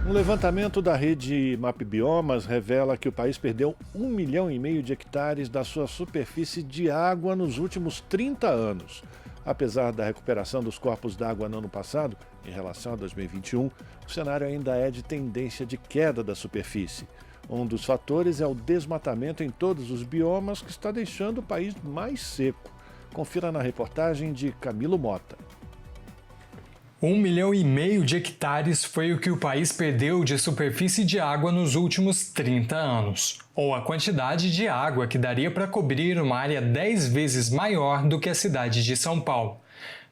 Um levantamento da rede MapBiomas revela que o país perdeu 1,5 milhão de hectares da sua superfície de água nos últimos 30 anos. Apesar da recuperação dos corpos d'água no ano passado, em relação a 2021, o cenário ainda é de tendência de queda da superfície. Um dos fatores é o desmatamento em todos os biomas, que está deixando o país mais seco. Confira na reportagem de Camilo Mota. 1,5 milhão de hectares foi o que o país perdeu de superfície de água nos últimos 30 anos, ou a quantidade de água que daria para cobrir uma área 10 vezes maior do que a cidade de São Paulo.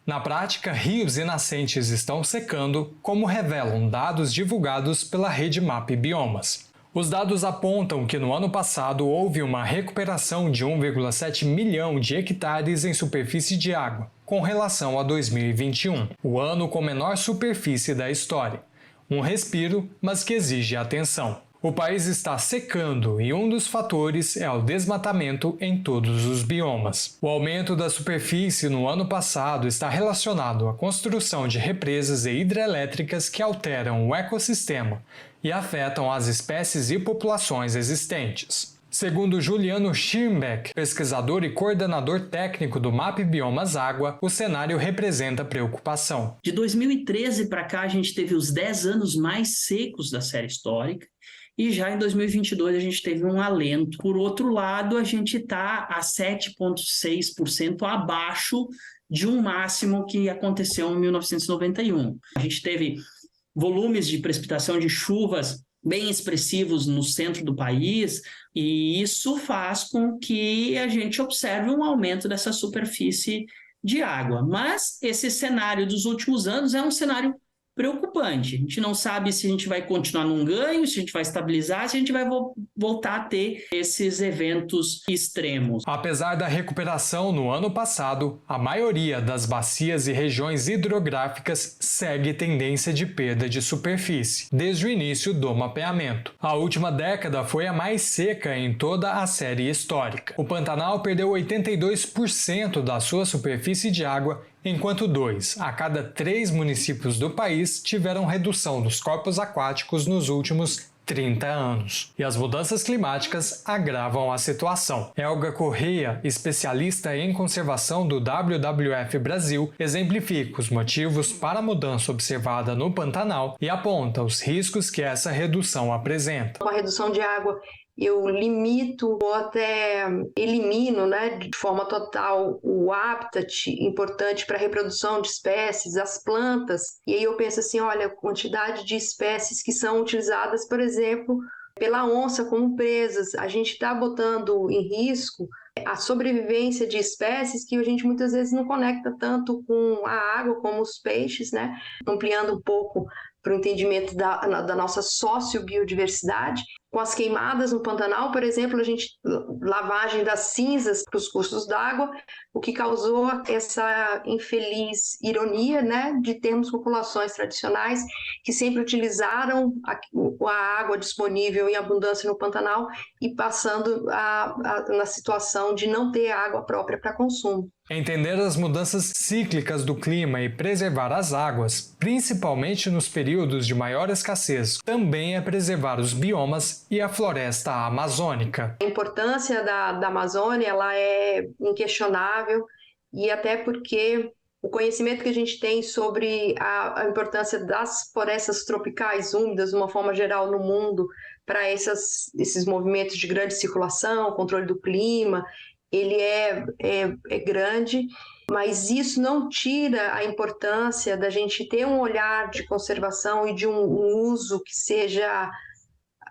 Na prática, rios e nascentes estão secando, como revelam dados divulgados pela rede MapBiomas. Os dados apontam que no ano passado houve uma recuperação de 1,7 milhão de hectares em superfície de água, com relação a 2021, o ano com menor superfície da história. Um respiro, mas que exige atenção. O país está secando e um dos fatores é o desmatamento em todos os biomas. O aumento da superfície no ano passado está relacionado à construção de represas e hidrelétricas que alteram o ecossistema e afetam as espécies e populações existentes. Segundo Juliano Schirmbeck, pesquisador e coordenador técnico do MapBiomas Água, o cenário representa preocupação. De 2013 para cá, a gente teve os 10 anos mais secos da série histórica, e já em 2022 a gente teve um alento. Por outro lado, a gente está a 7,6% abaixo de um máximo que aconteceu em 1991. A gente teve volumes de precipitação de chuvas bem expressivos no centro do país, e isso faz com que a gente observe um aumento dessa superfície de água. Mas esse cenário dos últimos anos é um cenário preocupante. A gente não sabe se a gente vai continuar num ganho, se a gente vai estabilizar, se a gente vai voltar a ter esses eventos extremos. Apesar da recuperação no ano passado, a maioria das bacias e regiões hidrográficas segue tendência de perda de superfície, desde o início do mapeamento. A última década foi a mais seca em toda a série histórica. O Pantanal perdeu 82% da sua superfície de água, enquanto 2 a cada 3 municípios do país tiveram redução dos corpos aquáticos nos últimos 30 anos. E as mudanças climáticas agravam a situação. Helga Correia, especialista em conservação do WWF Brasil, exemplifica os motivos para a mudança observada no Pantanal e aponta os riscos que essa redução apresenta. Com a redução de água, eu limito ou até elimino, de forma total o habitat importante para a reprodução de espécies, as plantas. E aí eu penso assim, olha, a quantidade de espécies que são utilizadas, por exemplo, pela onça como presas, a gente está botando em risco a sobrevivência de espécies que a gente muitas vezes não conecta tanto com a água como os peixes, ampliando um pouco para o entendimento da nossa sociobiodiversidade. Com as queimadas no Pantanal, por exemplo, lavagem das cinzas para os cursos d'água, o que causou essa infeliz ironia, de termos populações tradicionais que sempre utilizaram a água disponível em abundância no Pantanal e passando na situação de não ter água própria para consumo. Entender as mudanças cíclicas do clima e preservar as águas, principalmente nos períodos de maior escassez, também é preservar os biomas e a floresta amazônica. A importância da Amazônia ela é inquestionável, e até porque o conhecimento que a gente tem sobre a importância das florestas tropicais úmidas, de uma forma geral no mundo, para esses movimentos de grande circulação, controle do clima, ele é grande, mas isso não tira a importância da gente ter um olhar de conservação e de um uso que seja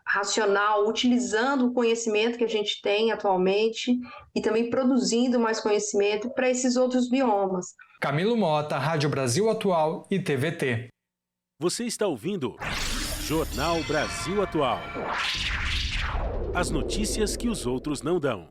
racional, utilizando o conhecimento que a gente tem atualmente e também produzindo mais conhecimento para esses outros biomas. Camilo Mota, Rádio Brasil Atual e TVT. Você está ouvindo Jornal Brasil Atual. As notícias que os outros não dão.